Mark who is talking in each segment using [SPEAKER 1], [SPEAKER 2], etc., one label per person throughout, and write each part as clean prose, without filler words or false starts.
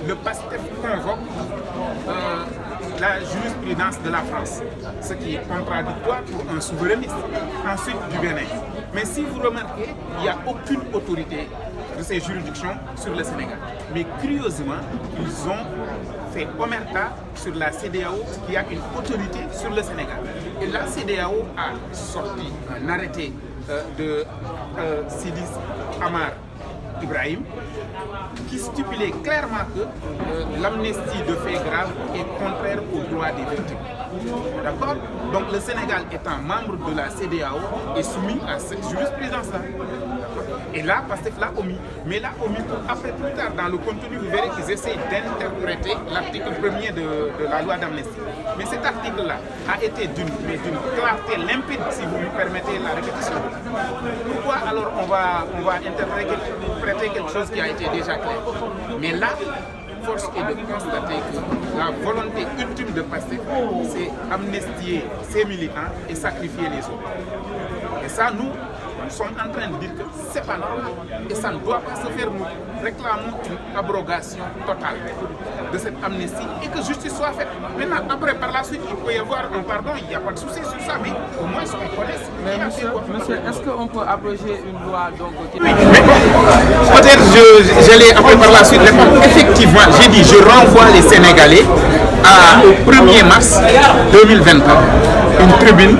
[SPEAKER 1] le PASTEF convoque la jurisprudence de la France, ce qui est contradictoire pour un souverainiste, ensuite du Bénin. Mais si vous remarquez, il n'y a aucune autorité de ces juridictions sur le Sénégal. Mais curieusement, ils ont fait omerta sur la CEDEAO qui a une autorité sur le Sénégal. Et la CEDEAO a sorti un arrêté de Sidi Amar Ibrahim qui stipulait clairement que l'amnistie de faits graves est contraire aux droits des victimes. D'accord? Donc le Sénégal étant membre de la CEDEAO est soumis à cette jurisprudence-là. Et là, PASTEF l'a omis. Mais l'a omis pour après, plus tard, dans le contenu, vous verrez qu'ils essaient d'interpréter l'article 1er de la loi d'amnistie. Mais cet article-là a été d'une clarté limpide, si vous me permettez la répétition. Pourquoi alors on va interpréter quelque chose qui a été déjà clair? Mais là, force est de constater que la volonté ultime de PASTEF, c'est amnistier ses militants et sacrifier les autres. Et ça, nous sommes en train de dire que c'est pas normal et ça ne doit pas se faire. Nous réclamons une abrogation totale de cette amnistie et que justice soit faite. Maintenant, après, par la suite, il peut y avoir un pardon, il n'y a pas de souci sur ça, mais au moins on connaisse.
[SPEAKER 2] Mais monsieur, est-ce qu'on peut abroger une loi donc qui...
[SPEAKER 1] Oui, mais peut-être j'allais après par la suite répondre. Effectivement, j'ai dit je renvoie les Sénégalais au 1er mars 2024. Une tribune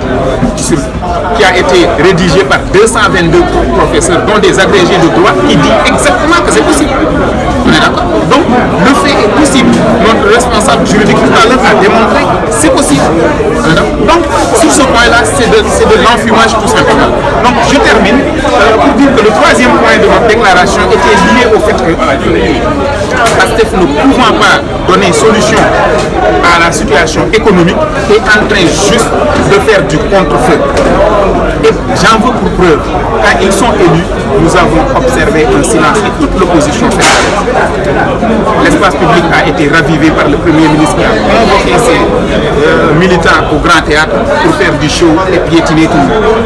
[SPEAKER 1] qui a été rédigée par 222 professeurs, dont des agrégés de droit, qui dit exactement que c'est possible. On est d'accord? Donc, le fait est possible. Notre responsable juridique tout à l'heure a démontré que c'est possible. Donc, sur ce point-là, c'est de l'enfumage tout simplement. Donc, je termine pour dire que le troisième point de votre déclaration était lié au fait que PASTEF ne pouvant pas donner solution à la situation économique est en train juste de faire du contre-feu. Et j'en veux pour preuve, quand ils sont élus, nous avons observé un silence et toute l'opposition sénégalaise. L'espace public a été ravivé par le Premier ministre qui a convoqué ses militants au Grand Théâtre pour faire du show et piétiner tout le monde.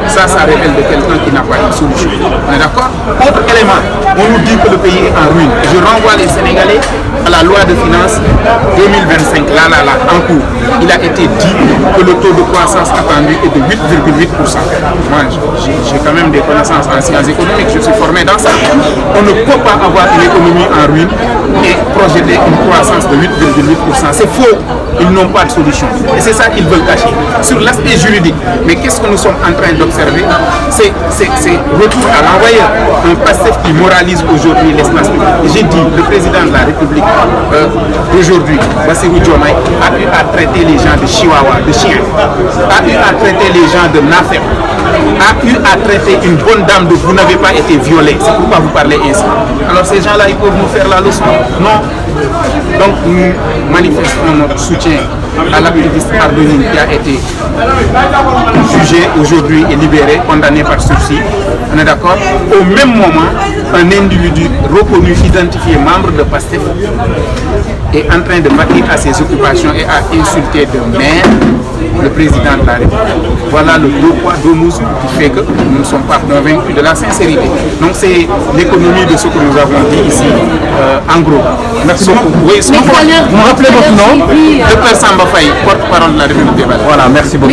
[SPEAKER 1] Ça révèle de quelqu'un qui n'a pas une solution. On est d'accord? Autre élément, on nous dit que le pays est en ruine. Je renvoie les Sénégalais à la loi de finances 2025, en cours. Il a été dit que le taux de croissance attendu est de 8,8%. Moi, j'ai quand même des connaissances en sciences économiques, je suis formé dans ça. On ne peut pas avoir une économie en ruine et projeter une croissance de 8,8%. C'est faux, ils n'ont pas de solution. Et c'est ça qu'ils veulent cacher. Sur l'aspect juridique, mais qu'est-ce que nous sommes en train d'observer? C'est retour à l'envoyeur. Un PASTEF qui moralise aujourd'hui l'espace public. J'ai dit, le président de la République d'aujourd'hui, Bassirou Diomaye, a eu à traiter les gens de chihuahua, de chiens, a eu à traiter les gens de nafem, a eu à traiter une bonne dame de vous n'avez pas été violée. C'est pourquoi vous parlez ainsi. Alors ces gens-là, ils peuvent nous faire la leçon? Non. Donc nous manifestons notre soutien à l'activiste Ardouine qui a été jugé aujourd'hui et libéré, condamné par sursis. On est d'accord? Au même moment, un individu reconnu, identifié, membre de PASTEF, est en train de vaquer à ses occupations et à insulter de maire le président de la République. Voilà le deux poids, deux mesures qui fait que nous ne sommes pas convaincus de la sincérité. Donc c'est l'économie de ce que nous avons dit ici, en gros. Merci beaucoup. Oui, vous me rappelez votre nom? Dr Samba Faye, porte-parole de la République des Valeurs.
[SPEAKER 3] Voilà, merci beaucoup.